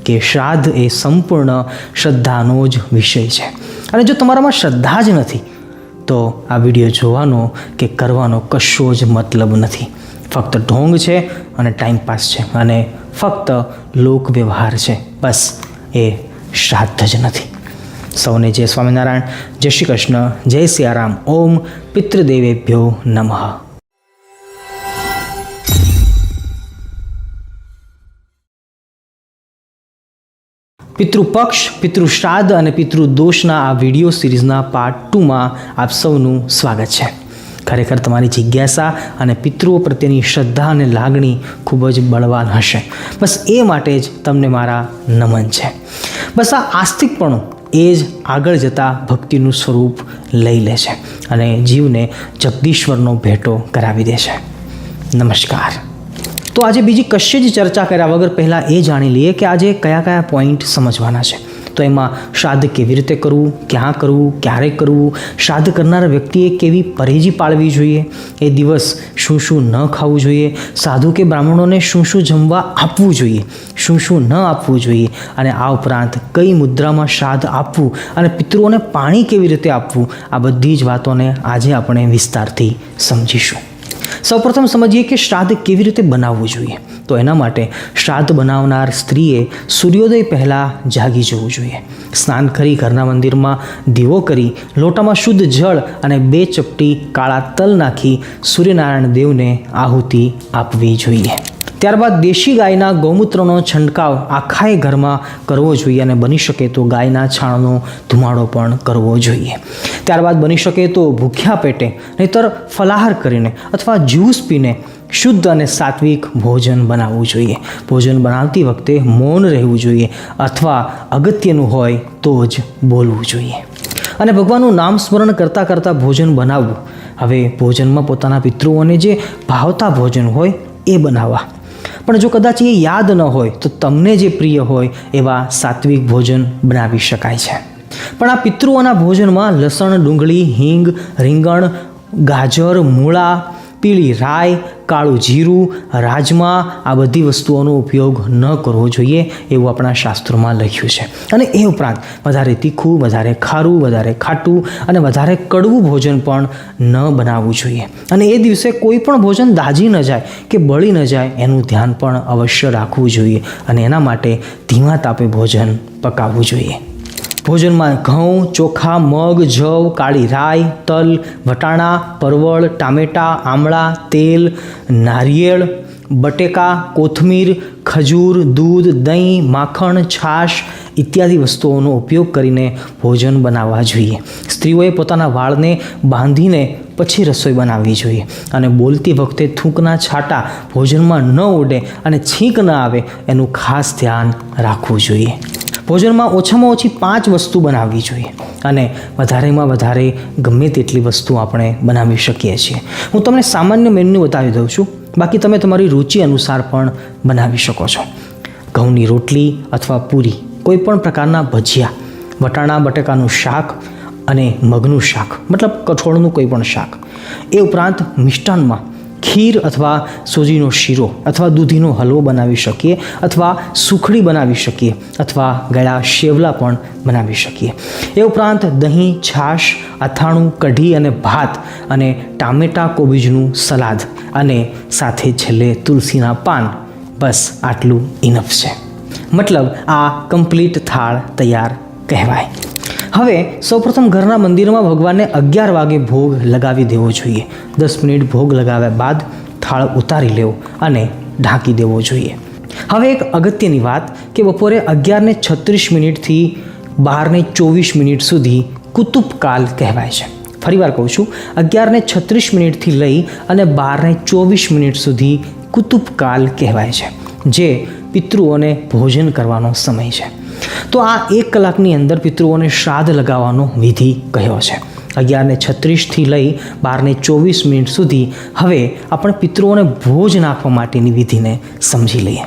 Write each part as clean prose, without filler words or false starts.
કે શ્રાદ્ધ એ સંપૂર્ણ શ્રદ્ધાનો જ વિષય છે. અને જો તમારામાં શ્રદ્ધા જ નથી તો આ વિડીયો જોવાનો કે કરવાનો કશો જ મતલબ નથી. ફક્ત ઢોંગ છે અને ટાઈમપાસ છે અને ફક્ત લોક વ્યવહાર છે. બસ એ શ્રાદ્ધ જ નથી. સૌને જય સ્વામિનારાયણ, જય શ્રી કૃષ્ણ, જય સિયારામ. ઓમ પિતૃદેવેભ્યો નમઃ. પિતૃપક્ષ, પિતૃશ્રાદ્ધ અને પિતૃદોષના આ વિડીયો સિરીઝના પાર્ટ 2માં આપ સૌનું સ્વાગત છે. ખરેખર તમારી જિજ્ઞાસા અને પિતૃઓ પ્રત્યેની શ્રદ્ધા અને લાગણી ખૂબ જ બળવાન હશે. બસ એ માટે જ તમને મારા નમન છે. બસ આ આસ્તિકપણું એ જ આગળ જતાં ભક્તિનું સ્વરૂપ લઈ લે છે અને જીવને જગદીશ્વરનો ભેટો કરાવી દે છે. નમસ્કાર. તો આજે બીજી કશી જ ચર્ચા કર્યા વગર પહેલાં એ જાણી લઈએ કે આજે કયા કયા પોઈન્ટ સમજવાના છે. તો એમાં શ્રાદ્ધ કેવી રીતે કરવું, ક્યાં કરવું, ક્યારે કરવું, શ્રાદ્ધ કરનાર વ્યક્તિએ કેવી પરેજી પાળવી જોઈએ, એ દિવસ શું શું ન ખાવું જોઈએ, સાધુ કે બ્રાહ્મણોને શું શું જમવા આપવું જોઈએ, શું શું ન આપવું જોઈએ, અને આ ઉપરાંત કઈ મુદ્રામાં શ્રાદ્ધ આપવું અને પિતૃઓને પાણી કેવી રીતે આપવું, આ બધી જ વાતોને આજે આપણે વિસ્તારથી સમજીશું. સૌપ્રથમ સમજીએ કે શ્રાદ્ધ કેવી રીતે બનાવવું જોઈએ. તો એના માટે શ્રાદ્ધ બનાવનાર સ્ત્રીએ સૂર્યોદય પહેલાં જાગી જવું જોઈએ. સ્નાન કરી ઘરના મંદિરમાં દીવો કરી લોટામાં શુદ્ધ જળ અને 2 ચપટી કાળા તલ નાખી સૂર્યનારાયણ દેવને આહુતિ આપવી જોઈએ. ત્યારબાદ દેશી ગાયના ગૌમૂત્રનો છંટકાવ આખાએ ઘરમાં કરવો જોઈએ અને બની શકે તો ગાયના છાણનો ધુમાડો પણ કરવો જોઈએ. ત્યારબાદ બની શકે તો ભૂખ્યા પેટે નહીતર ફલાહાર કરીને અથવા જ્યુસ પીને શુદ્ધ અને સાત્વિક ભોજન બનાવવું જોઈએ. ભોજન બનાવતી વખતે મૌન રહેવું જોઈએ અથવા અગત્યનું હોય તો જ બોલવું જોઈએ. અને ભગવાનનું નામ સ્મરણ કરતાં કરતાં ભોજન બનાવવું. હવે ભોજનમાં પોતાના પિતૃઓને જે ભાવતા ભોજન હોય એ બનાવવા. પણ જો કદાચ એ યાદ ન હોય તો તમને જે પ્રિય હોય એવા સાત્વિક ભોજન બનાવી શકાય છે. પણ આ પિતૃઓના ભોજનમાં લસણ, ડુંગળી, હિંગ, રીંગણ, ગાજર, મૂળા, પીળી રાઈ, કાળું જીરું, રાજમા આ બધી વસ્તુઓનો ઉપયોગ ન કરવો જોઈએ એવું આપણા શાસ્ત્રોમાં લખ્યું છે. અને એ ઉપરાંત વધારે તીખું, વધારે ખારું, વધારે ખાટું અને વધારે કડવું ભોજન પણ ન બનાવવું જોઈએ. અને એ દિવસે કોઈ પણ ભોજન દાજી ન જાય કે બળી ન જાય એનું ધ્યાન પણ અવશ્ય રાખવું જોઈએ અને એના માટે ધીમા તાપે ભોજન પકાવવું જોઈએ. ભોજનમાં ઘઉં, ચોખા, મગ, જવ, કાળી રાઈ, તલ, વટાણા, પરવળ, ટામેટાં, આમળા, તેલ, નારિયેળ, બટેકા, કોથમીર, ખજૂર, દૂધ, દહીં, માખણ, છાશ ઇત્યાદિ વસ્તુઓનો ઉપયોગ કરીને ભોજન બનાવવા જોઈએ. સ્ત્રીઓએ પોતાના વાળને બાંધીને પછી રસોઈ બનાવવી જોઈએ અને બોલતી વખતે થૂંકના છાંટા ભોજનમાં ન ઉડે અને છીંક ન આવે એનું ખાસ ધ્યાન રાખવું જોઈએ. ભોજનમાં ઓછામાં ઓછી 5 વસ્તુ બનાવવી જોઈએ અને વધારેમાં વધારે ગમે તેટલી વસ્તુ આપણે બનાવી શકીએ છીએ. હું તમને સામાન્ય મેન્યુ બતાવી દઉં છું, બાકી તમે તમારી રુચિ અનુસાર પણ બનાવી શકો છો. ઘઉંની રોટલી અથવા પૂરી, કોઈ પણ પ્રકારના ભજીયા, વટાણા બટેકાનું શાક અને મગનું શાક મતલબ કઠોળનું કોઈ પણ શાક. એ ઉપરાંત મિષ્ટાનમાં ખીર અથવા સોજીનો શીરો અથવા દૂધીનો હલવો બનાવી શકીએ અથવા સુખડી બનાવી શકીએ અથવા ગળા શેવલા પણ બનાવી શકીએ. એ ઉપરાંત દહીં, છાશ, અથાણું, કઢી અને ભાત અને ટામેટાં કોબીજનું સલાડ અને સાથે છેલ્લે તુલસીના પાન. બસ આટલું ઇનફ છે. મતલબ આ કમ્પ્લીટ થાળ તૈયાર કહેવાય. હવે સૌપ્રથમ ઘરના મંદિરમાં ભગવાનને 11 વાગે ભોગ લગાવી દેવો જોઈએ. 10 મિનિટ ભોગ લગાવ્યા બાદ થાળ ઉતારી લેવો અને ઢાંકી દેવો જોઈએ. હવે એક અગત્યની વાત કે બપોરે 11:36 12:24 મિનિટ સુધી કુતુબકાલ કહેવાય છે. ફરીવાર કહું છું, 11:36 લઈ અને 12:24 સુધી કુતુબકાલ કહેવાય છે, જે પિતૃઓને ભોજન કરવાનો સમય છે. તો આ 1 કલાકની અંદર પિતૃઓને શ્રાદ્ધ લગાવવાનો વિધિ કહ્યો છે. 11:36 લઈ 12:24 સુધી હવે આપણે પિતૃઓને ભોજ નાખવા માટેની વિધિને સમજી લઈએ.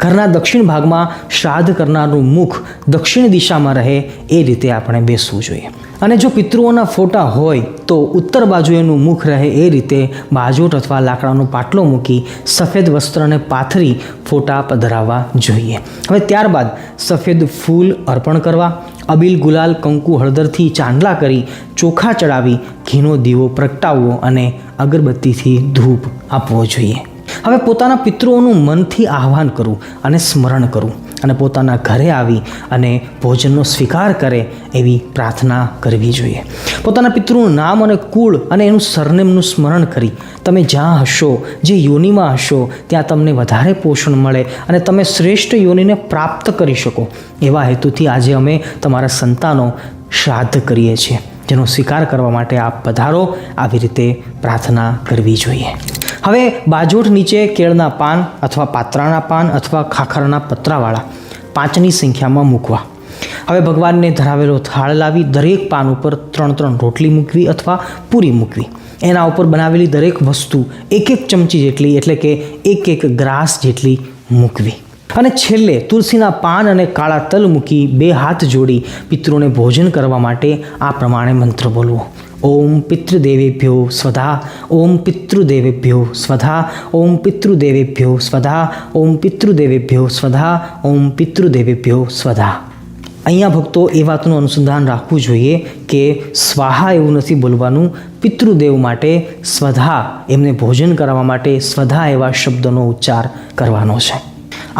ઘરના દક્ષિણ ભાગમાં શ્રાદ્ધ કરનારનું મુખ દક્ષિણ દિશામાં રહે એ રીતે આપણે બેસવું જોઈએ અને જો પિતૃઓના ફોટા હોય તો ઉત્તર બાજુ એનું મુખ રહે એ રીતે બાજોટ અથવા લાકડાનો પાટલો મૂકી સફેદ વસ્ત્રને પાથરી ફોટા પધરાવવા જોઈએ. હવે ત્યારબાદ સફેદ ફૂલ અર્પણ કરવા, અબીલ, ગુલાલ, કંકુ, હળદરથી ચાંદલા કરી, ચોખા ચડાવી, ઘીનો દીવો પ્રગટાવવો અને અગરબત્તીથી ધૂપ આપવો જોઈએ. હવે પોતાના પિતૃઓનું મનથી આહ્વાન કરવું અને સ્મરણ કરવું અને પોતાના ઘરે આવી અને ભોજનનો સ્વીકાર કરે એવી પ્રાર્થના કરવી જોઈએ. પોતાના પિતૃનું નામ અને કુળ અને એનું સરનેમનું સ્મરણ કરી તમે જ્યાં હશો, જે યોનિમાં હશો, ત્યાં તમને વધારે પોષણ મળે અને તમે શ્રેષ્ઠ યોનિને પ્રાપ્ત કરી શકો એવા હેતુથી આજે અમે તમારા સંતાનો શ્રાદ્ધ કરીએ છીએ, જેનો સ્વીકાર કરવા માટે આપ પધારો, આવી રીતે પ્રાર્થના કરવી જોઈએ. હવે બાજોઠ નીચે કેળના પાન અથવા પાત્રાના પાન અથવા ખાખરના પતરાવાળા 5ની સંખ્યામાં મૂકવા. હવે ભગવાનને ધરાવેલો થાળ લાવી દરેક પાન ઉપર 3 રોટલી મૂકવી અથવા પૂરી મૂકવી. એના ઉપર બનાવેલી દરેક વસ્તુ 1 ચમચી જેટલી એટલે કે 1 ગ્રાસ જેટલી મૂકવી. અને છેલ્લે તુલસીના પાન અને કાળા તલ મૂકી 2 હાથ જોડી પિતૃને ભોજન કરવા માટે આ પ્રમાણે મંત્ર બોલવો. ઓમ પિતૃદેવેભ્યો સ્વધા, ઓમ પિતૃદેવેભ્યો સ્વધા, ઓમ પિતૃદેવેભ્યો સ્વધા, ઓમ પિતૃદેવેભ્યો સ્વધા, ઓમ પિતૃદેવેભ્યો સ્વધા. અહીંયા ભક્તો એ વાતનું અનુસંધાન રાખવું જોઈએ કે સ્વાહા એવું નથી બોલવાનું, પિતૃદેવ માટે સ્વધા, એમને ભોજન કરવા માટે સ્વધા એવા શબ્દનો ઉચ્ચાર કરવાનો છે.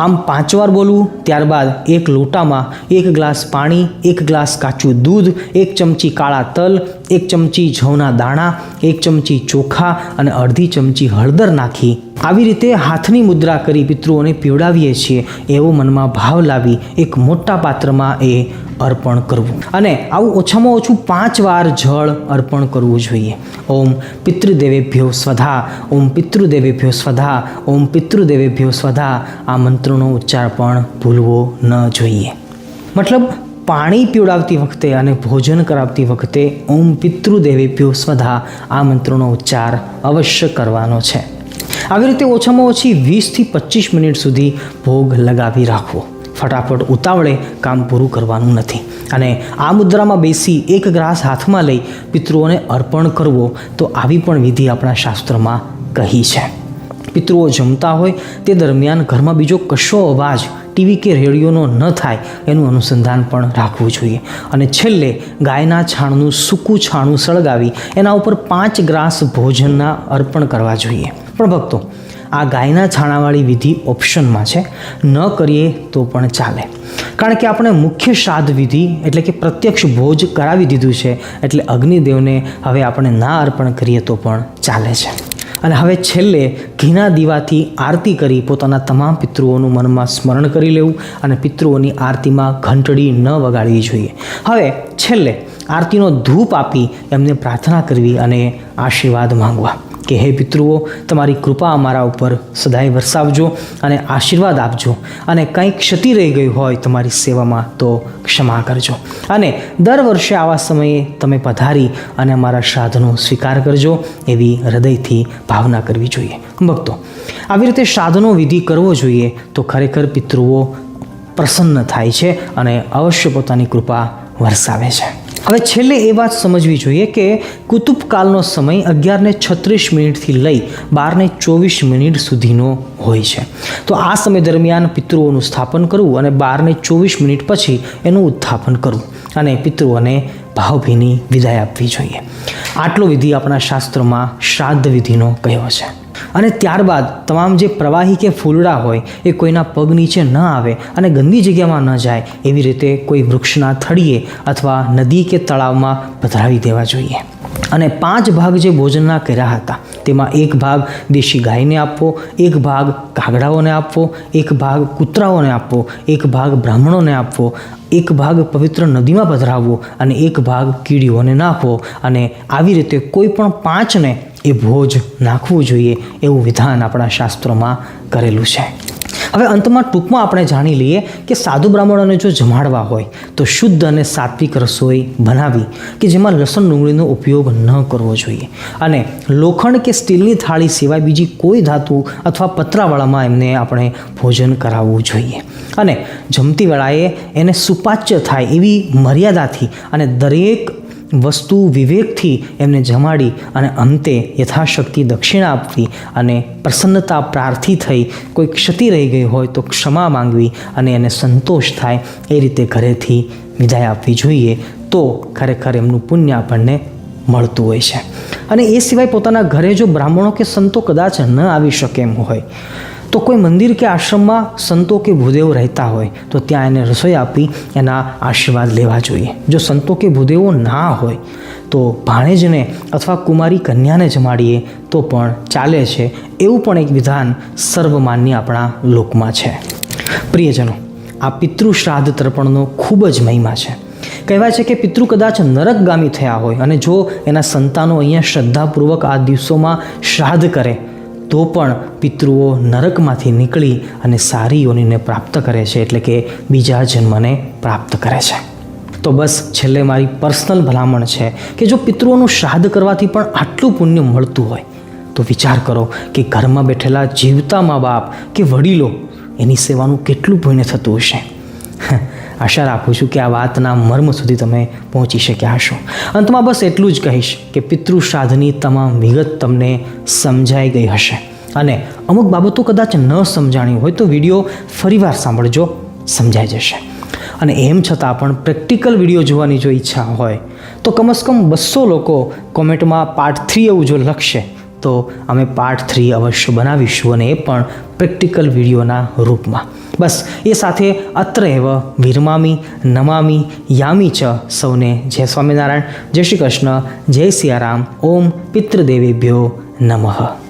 આમ 5 વાર બોલવું. ત્યારબાદ 1 લોટામાં 1 ગ્લાસ પાણી, 1 ગ્લાસ કાચું દૂધ, 1 ચમચી કાળા તલ, 1 ચમચી જવના દાણા, 1 ચમચી ચોખા અને અડધી ચમચી હળદર નાખી આવી રીતે હાથની મુદ્રા કરી પિતૃઓને પીવડાવીએ છીએ એવો મનમાં ભાવ લાવી એક મોટા પાત્રમાં એ અર્પણ કરવું. અને આવું ઓછામાં ઓછું 5 વાર જળ અર્પણ કરવું જોઈએ. ઓમ પિતૃદેવેભ્યો સ્વધા, ઓમ પિતૃદેવેભ્યો સ્વધા, ઓમ પિતૃદેવેભ્યો સ્વધા આ મંત્રનો ઉચ્ચાર પણ ભૂલવો ન જોઈએ. મતલબ પાણી પીવડાવતી વખતે અને ભોજન કરાવતી વખતે ઓમ પિતૃદેવેભ્યો સ્વધા આ મંત્રનો ઉચ્ચાર અવશ્ય કરવાનો છે. આવી રીતે ઓછામાં ઓછી 20થી 25 મિનિટ સુધી ભોગ લગાવી રાખવો. ફટાફટ ઉતાવળે કામ પૂરું કરવાનું નથી. અને આ મુદ્રામાં બેસી 1 ગ્લાસ હાથમાં લઈ પિતૃઓને અર્પણ કરવો તો આવી પણ વિધિ આપણા શાસ્ત્રમાં કહી છે. પિતૃઓ જમતા હોય તે દરમિયાન ઘરમાં બીજો કશો અવાજ ટીવી કે રેડિયોનો ન થાય એનું અનુસંધાન પણ રાખવું જોઈએ. અને છેલ્લે ગાયના છાણનું સૂકું છાણું સળગાવી એના ઉપર 5 ગ્લાસ ભોજનના અર્પણ કરવા જોઈએ. પણ ભક્તો, આ ગાયના છાણાવાળી વિધિ ઓપ્શનમાં છે, ન કરીએ તો પણ ચાલે. કારણ કે આપણે મુખ્ય શ્રાદ્ધ વિધિ એટલે કે પ્રત્યક્ષ ભોજ કરાવી દીધું છે, એટલે અગ્નિદેવને હવે આપણે ના અર્પણ કરીએ તો પણ ચાલે છે. અને હવે છેલ્લે ઘીના દીવાથી આરતી કરી પોતાના તમામ પિતૃઓનું મનમાં સ્મરણ કરી લેવું અને પિતૃઓની આરતીમાં ઘંટડી ન વગાડવી જોઈએ. હવે છેલ્લે આરતીનો ધૂપ આપી એમને પ્રાર્થના કરવી અને આશીર્વાદ માંગવા કે હે પિતૃઓ, તમારી કૃપા અમારા ઉપર સદાય વરસાવજો અને આશીર્વાદ આપજો, અને કંઈ ક્ષતિ રહી ગઈ હોય તમારી સેવામાં તો ક્ષમા કરજો, અને દર વર્ષે આવા સમયે તમે પધારી અને અમારા શ્રાદ્ધનો સ્વીકાર કરજો એવી હૃદયથી ભાવના કરવી જોઈએ. ભક્તો, આવી રીતે શ્રાદ્ધનો વિધિ કરવો જોઈએ તો ખરેખર પિતૃઓ પ્રસન્ન થાય છે અને અવશ્ય પોતાની કૃપા વરસાવે છે. હવે છેલ્લે એ વાત સમજવી જોઈએ કે કુતુબકાલનો સમય 11:36 લઈ 12:24 સુધીનો હોય છે. તો આ સમય દરમિયાન પિતૃઓનું સ્થાપન કરવું અને 12:24 પછી એનું ઉત્થાપન કરવું અને પિતૃઓને ભાવભીની વિદાય આપવી જોઈએ. આટલો વિધિ આપણા શાસ્ત્રોમાં શ્રાદ્ધ વિધિનો કહ્યો છે. અને ત્યારબાદ તમામ જે પ્રવાહી કે ફૂલડા હોય એ કોઈના પગ નીચે ન આવે અને ગંદી જગ્યામાં ન જાય એવી રીતે કોઈ વૃક્ષના થડીએ અથવા નદી કે તળાવમાં પધરાવી દેવા જોઈએ. અને 5 ભાગ જે ભોજનના કર્યા હતા તેમાં 1 ભાગ દેશી ગાયને આપવો, 1 ભાગ કાગડાઓને આપવો, 1 ભાગ કૂતરાઓને આપવો, 1 ભાગ બ્રાહ્મણોને આપવો, 1 ભાગ પવિત્ર નદીમાં પધરાવવો અને 1 ભાગ કીડીઓને નાખવો. અને આવી રીતે કોઈ પણ 5ને એ ભોજ નાખવું જોઈએ એવું વિધાન આપણા શાસ્ત્રોમાં કરેલું છે. હવે અંતમાં ટૂંકમાં આપણે જાણી લઈએ કે સાધુ બ્રાહ્મણોને જો જમાડવા હોય તો શુદ્ધ અને સાત્વિક રસોઈ બનાવી કે જેમાં લસણ ડુંગળીનો ઉપયોગ ન કરવો જોઈએ, અને લોખંડ કે સ્ટીલની થાળી સિવાય બીજી કોઈ ધાતુ અથવા પતરાવાળામાં એમને આપણે ભોજન કરાવવું જોઈએ. અને જમતી વેળાએ એને સુપાચ્ય થાય એવી મર્યાદાથી અને દરેક વસ્તુ વિવેકથી એમને જમાડી અને અંતે યથાશક્તિ દક્ષિણા આપવી અને પ્રસન્નતા પ્રાર્થી થઈ કોઈ ક્ષતિ રહી ગઈ હોય તો ક્ષમા માંગવી અને એને સંતોષ થાય એ રીતે ઘરેથી વિદાય આપવી જોઈએ. તો ખરેખર એમનું પુણ્ય આપણને મળતું હોય છે. અને એ સિવાય પોતાના ઘરે જો બ્રાહ્મણો કે સંતો કદાચ ન આવી શકે એમ હોય તો કોઈ મંદિર કે આશ્રમમાં સંતો કે ભૂદેવો રહેતા હોય તો ત્યાં એને રસોઈ આપી એના આશીર્વાદ લેવા જોઈએ. જો સંતો કે ભૂદેવો ના હોય તો ભાણેજને અથવા કુમારી કન્યાને જમાડીએ તો પણ ચાલે છે. એવું પણ એક વિધાન સર્વમાન્ય આપણા લોકમાં છે. પ્રિયજનો, આ પિતૃ શ્રાદ્ધ તર્પણનો ખૂબ જ મહિમા છે. કહેવાય છે કે પિતૃ કદાચ નરકગામી થયા હોય અને જો એના સંતાનો અહીંયા શ્રદ્ધાપૂર્વક આ દિવસોમાં શ્રાદ્ધ કરે તો પણ પિતૃઓ નરકમાંથી નીકળી અને સારી યોનિને પ્રાપ્ત કરે છે, એટલે કે બીજા જન્મને પ્રાપ્ત કરે છે. તો બસ છેલ્લે મારી પર્સનલ ભલામણ છે કે જો પિતૃઓનું શ્રાદ્ધ કરવાથી પણ આટલું પુણ્ય મળતું હોય તો વિચાર કરો કે ઘરમાં બેઠેલા જીવતા મા બાપ કે વડીલો એની સેવાનું કેટલું પુણ્ય થતું હશે. આશા રાખું છું કે આ વાતના મર્મ સુધી તમે પહોંચી શક્યા હશો. અંતમાં બસ એટલું જ કહીશ કે પિતૃ શ્રાદ્ધની તમામ વિગત તમને સમજાઈ ગઈ હશે અને અમુક બાબતો કદાચ ન સમજાણી હોય તો વિડીયો ફરીવાર સાંભળજો, સમજાઈ જશે. અને એમ છતાં પણ પ્રેક્ટિકલ વિડીયો જોવાની જો ઈચ્છા હોય તો કમસે કમ 200 લોકો કોમેન્ટમાં પાર્ટ 3 એવું જો લખશે તો અમે પાર્ટ 3 અવશ્ય બનાવીશું, અને એ પણ પ્રેક્ટિકલ વિડીયોના રૂપમાં. બસ એ સાથે અત્ર એવ વિરમામી નમામી યામી ચ. સૌને જય સ્વામિનારાયણ, જય શ્રી કૃષ્ણ, જય સિયારામ. ઓમ પિતૃદેવેભ્યો નમઃ.